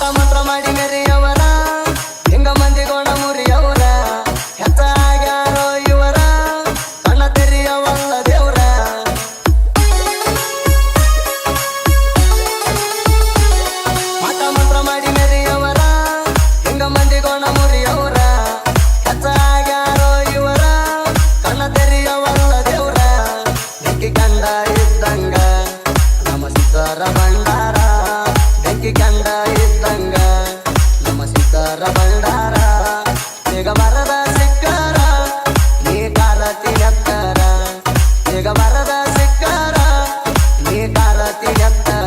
ಮಾಟ ಮಂತ್ರ ಮಾಡಿ ಮೆರೆಯವರ ಹಿಂಗ ಮಂದಿಗೋಣ ಮುರಿಯವರ ಹೆಚ್ಚಾಗ್ಯಾರೋ ಇವರ ಕಣ್ಣ ತೆರೆಯವಲ್ಲ ದೇವ್ರ ಮಾಟ ಮಂತ್ರ ಮಾಡಿ ಮೆರೆಯವರ ಹಿಂಗ ಮಂದಿಗೋಣ ಮುರಿಯವರ ಹೆಚ್ಚಾಗ್ಯಾರೋ ಇವರ ಕಣ್ಣ ತೆರೆಯವಲ್ಲ ದೇವ್ರ ಬೆಂಕಿ ಕಂಡ ಇದ್ದಂಗ ನಮ್ಮ ಸಿದ್ಧರ ಭಂಡಾರ ಬೆಂಕಿ ಕಂಡ ಇದ್ದಂಗ ನಮ್ಮ ಸಿದ್ಧರ ಭಂಡಾರ ಈಗ ಬರದ ಸಿಕ್ಕಾರ ನೀ ಕಾರತಿ ಎತ್ತರ ಈಗ ಬರದ ಸಿಕ್ಕಾರ ನೀ ಕಾರತಿ ಎತ್ತರ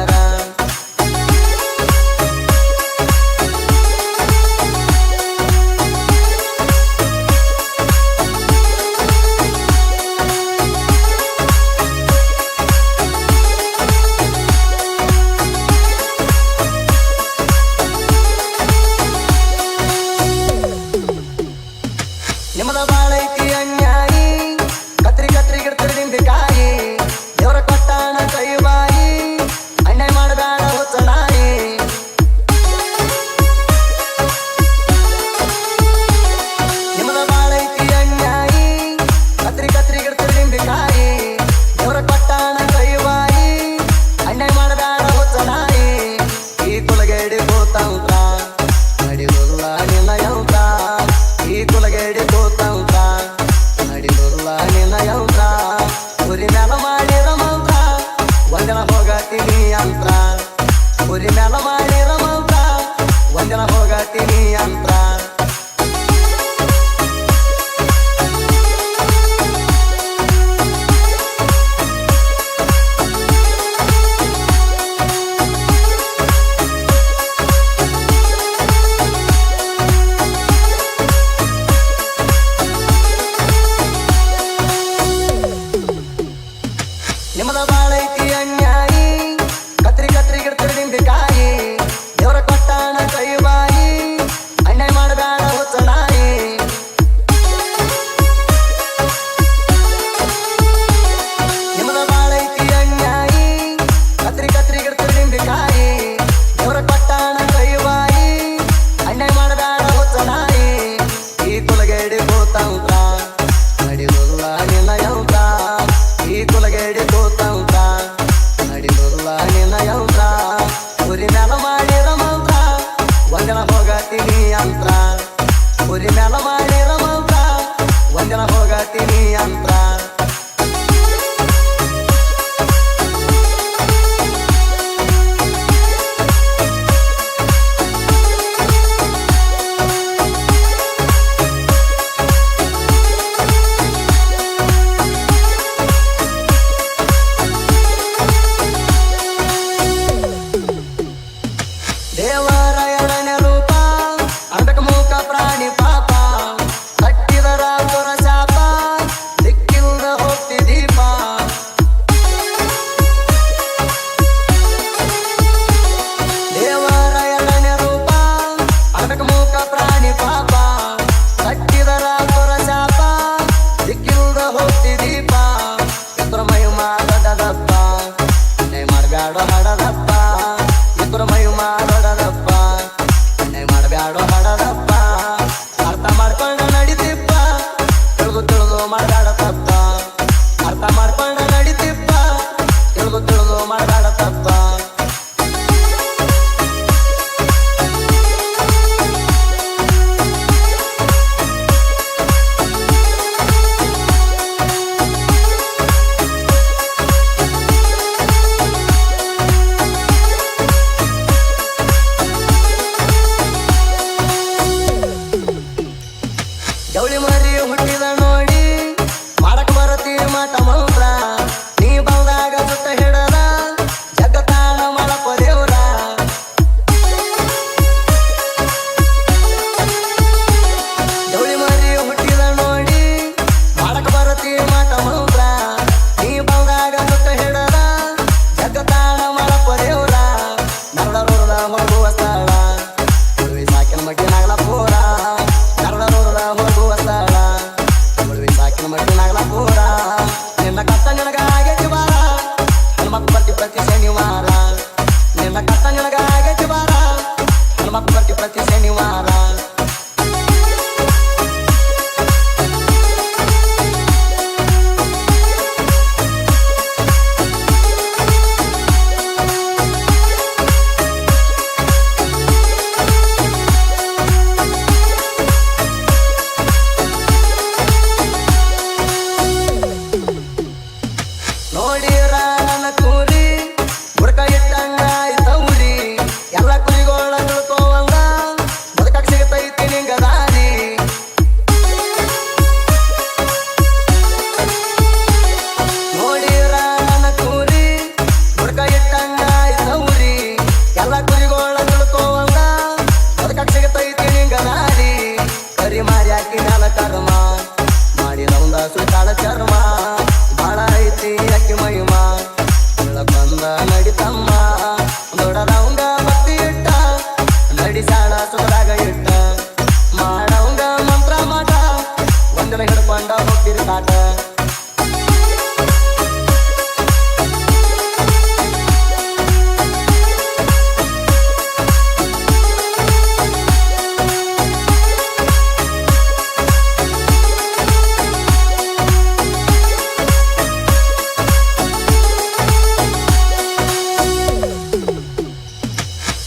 ನಿಮ್ಮದ ಬಾಳೈತಿ ಅನ್ಯಾಯಿ ಕತ್ರಿ ಕತ್ರಿ ಗಿಡ್ತರಿ ನಿಂಬಿಕಾಯಿ ದೇವ್ರ ಕೊಟ್ಟಾಣ ಕೈ ಬಾಯಿ ಅನ್ಯಾಯ ಮಾಡಬೇಡ ಹುಚ್ಚನಾಯಿ ನಿಮ್ಮದ ಬಾಳೈತಿ ಅನ್ಯಾಯಿ ಕತ್ರಿ ಕತ್ರಿ ಗಿಡ್ತರಿ ನಿಂಬಿಕಾಯಿ ದೇವ್ರ ಕೊಟ್ಟಾಣ ಕೈ ಬಾಯಿ ಅನ್ಯಾಯ ಮಾಡಬೇಡ ಹುಚ್ಚನಾಯಿ ಈ ಕುಲಗೇಡಿ ಭೂತಂತ್ರ ನಡಿದುಲ್ಲ ನಿನ್ನ ಯಂತ್ರ ಈ ಕುಲಗೇಡಿ ಭೂತಂತ್ರ ನಡಿದುಲ್ಲ ನಿನ್ನ ಯಂತ್ರ ಉರಿ ಮ್ಯಾಲ ಮಾಡಿದ ಮಂತ್ರ ಒಂದಿನ ಹೋಗತೀನಿ ಯಂತ್ರ ಉರಿ ಮ್ಯಾಲ ಮಾಡಿದ ಮಂತ್ರ ಒಂದಿನ ಹೋಗತೀನಿ ಯಂತ್ರ ನಿಮ್ಮದ ಬಾಳೈತಿ ಅನ್ಯಾಯಿ ಕತ್ರಿ ಕತ್ರಿ ಗಿಡ್ತರಿ ನಿಂಬಿಕಾಯಿ ದೇವ್ರ ಕೊಟ್ಟಾಣ ಕೈ ಬಾಯಿ ಅನ್ಯಾಯ ಮಾಡಬೇಡ ಹುಚ್ಚನಾಯಿ ನಿಮ್ಮದ ಬಾಳೈತಿ ಅನ್ಯಾಯಿ ಕತ್ರಿ ಕತ್ರಿ ಗಿಡ್ತರಿ ನಿಂಬಿಕಾಯಿ ದೇವ್ರ ಕೊಟ್ಟಾಣ ಕೈ ಬಾಯಿ ಅನ್ಯಾಯ ಮಾಡಬೇಡ ಹುಚ್ಚನಾಯಿ ಈ ಕುಲಗೇಡಿ ಭೂತಂತ್ರ ನಡಿದುಲ್ಲ ನಿನ್ನ ಯಂತ್ರ ಈ ಕುಲಗೇಡಿ ಭೂತಂತ್ರ ನಡಿದುಲ್ಲ ನಿನ್ನ ಯಂತ್ರ ಉರಿ ಮ್ಯಾಲ ಮಾಡಿದ ಮಂತ್ರ ಒಂದಿನ ಹೋಗತೀನಿ ಯಂತ್ರ ಉರಿ ಮ್ಯಾಲ ಮಾಡಿದ ಮಂತ್ರ ಒಂದಿನ ಹೋಗತೀನಿ ಯಂತ್ರ ದೇವರ ಎರಡನೇ ರೂಪ ಅಂಡಕ ಮೂಕ ಪ್ರಾಣಿ ಪಾಪ ಕಟ್ಟಿದರ ತೊರ ಶಾಪ ದಿಕ್ಕಿಲ್ದ ಹೋಗ್ತಿ ದೀಪ ದೇವರ ಎರಡನೇ ರೂಪ ಅಂಡಕ ಮೂಕ ಪ್ರಾಣಿ ಪಾಪ ಕಟ್ಟಿದರ ತೊರ ಶಾಪ ದಿಕ್ಕಿಲ್ದ ಹೋಗ್ತಿ ದೀಪ ಎತ್ತರ ಮಹಿಮಾ ದೊಡ್ಡದಪ್ಪ ನೈ ಮಾಡಬೇಡ ಹಡದಪ್ಪ ಎತ್ತರ ಮಹಿಮಾ ದೊಡ್ಡದಪ್ಪ ನೈ ಮಾಡಬೇಡ ಹಡದಪ್ಪ ಅರ್ಥ ಮಾಡ್ಕೊಂಡ ನಡಿತಿಪ್ಪ ತಿಳಿದು ತಿಳಿದು ಮಾಡಬೇಡ ತಪ್ಪ ಅರ್ಥ ಮಾಡ್ಕೊಂಡ ನಡಿತಿಪ್ಪ ತಿಳಿದು ತಿಳಿದು ಮಾಡಬೇಡ ತಪ್ಪ ಜವಳಿ ಮರಿ ಹುಟ್ಟಿದ ನೋಡಿ ಮಾಡಕ್ ಬರತಿ ಮಾಟ ಮಂತ್ರ ನೀ ಬಂದಾಗ ಸುತ್ತ ಹಿಡದ ಜಗತ್ತಾನ ಮಾಡಪ್ಪ ದೇವ್ರ ಜವಳಿ ಮರಿ ಹುಟ್ಟಿದ ನೋಡಿ ಮಾಡಕ್ ಬರತಿ ಮಾಟ ಮಂತ್ರ ನೀ ಬಂದಾಗ ಸುತ್ತ ಹಿಡದ ಜಗತ್ತಾನ ಮಾಡಪ್ಪ ದೇವ್ರ ನರಳೂರದ ಹೋಗುವ ಸ್ಥಳ ಸಾಕಿನ ಮಗ್ಗಿನಾಗಲ ಪೂರ ನರಳೂರದ ಹೋಗುವ ಸ್ಥಳ ಸಾಕಿನ ಮಗ್ಗಿನಾಗಲ ಪೂರ ನಿನ್ನ ಕತ್ತ ನಿನಗ ಆಗೈತಿ ಬಾರ ಹನುಮಪ್ಪ ಪ್ರತಿ ಶನಿವಾರ ನಿನ್ನ ಕತ್ತ ನಿನಗ ಆಗೈತಿ ಬಾರ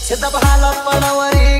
ಸಿದ್ದಪ್ಪ ಹಾಲಪ್ಪನವರಿಗೆ